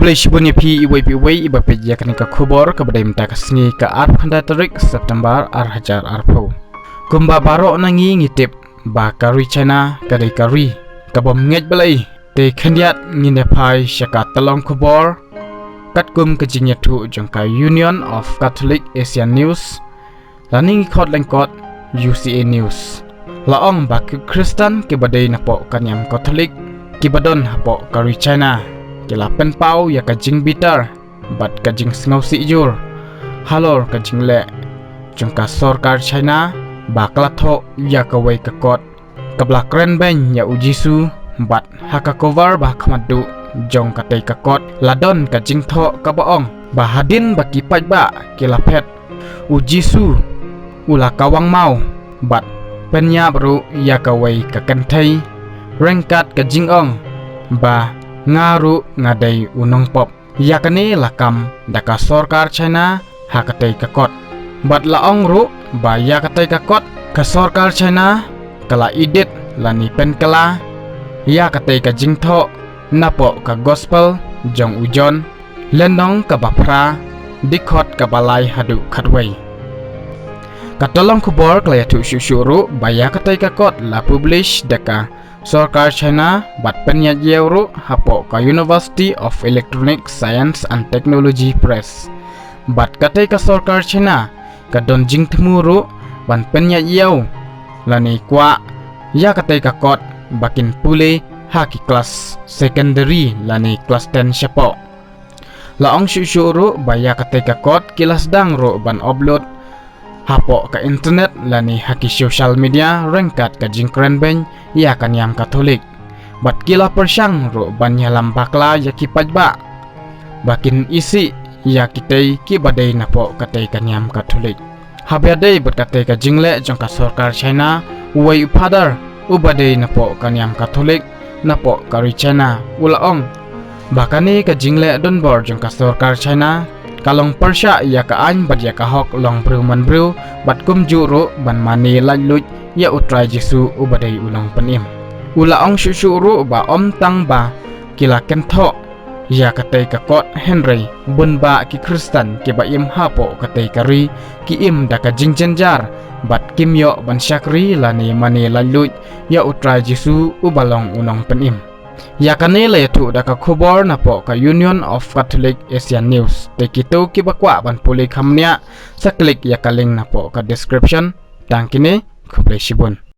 Kublai shibun pi iba peja kanika kubor kabadai mta kasngi ka arp khanda tarik September hajar arpo. Kumba baro nangi ngitip ba kari China kadai kari kabom ngej balai te khandiat ngine pai syaka talong kubor katkum kejingnya tu jangka Union of Catholic Asian News laning khot lengkot UCA News. Laong ba Kristen kibadai napo kanyam Catholic kibadon hapo kari China kila penpau ya kajing bitar bat kajing ngausi jur halor kajing le jangka Sorkar China bakla Thoh ya kawai kakot kabla kren ben ya Jisu bat haka cover bah khamadu jong katai kakot ladon kajing Thoh kabaong bahadin baki paj ba kila pet Jisu ula kawang mau bat Pyniap ru ya kawai ka kynthei rengkat kajing ong ba ngaru ngadai unong pop yakani lakam daka Sorkar China hakatai kakot bat laong ru ba yakatai kakot ka Sorkar China kala idit lani pen kala yakatai ka jing Thoh napo ka gospel jong ujon lenong ka bapra dikhot ka balai hadu khatwai katolong kubor klaya tu syusyuru ba yakatai kakot la publish daka Sorkar China bat Pyniap ru hapo ka University of Electronic Science and Technology Press bat katai ka Sorkar China ka don jing tmuru ban Pyniap lani kwa ya katai ka kot bakin pule haki kelas secondary lani kelas 10 syapo laong syusyuru ba ya katai ka kot kilas dang ru ban upload hapo ka internet lani haki social media rengkat ka jingkren ben ya kanyam Katolik bat kila persyang ro ban yalam bakla ya kipaj ba bakin isi ya kitei ki badai napo katai kanyam Katolik habadai bat katai ka jingle jangka Sorkar China uwai upadar ubadai napo kanyam Katolik napo kari China ulaong bakani ka jingle donbor jangka Sorkar China kalong persya ya ka an bat ya ka hok long bru man bru bat kum juru ban mani laluj ya utrai Jisu ubadai ulang penim ulaong syusyuru ba om tang ba kila Thoh ya katai kakot Henry bun ba ki Kristen ki ba im hapo katai kari ki im da ka jingjenjar bat kimyo ban syakri lani mani laluj ya utrai Jisu ubalong unong penim ya kanile tu da ka khubor napo ka Union of Catholic Asian News te kitu ki bakwa ban puli khamnya sa klik ya kaling napo ka description tangkini kublai shibun.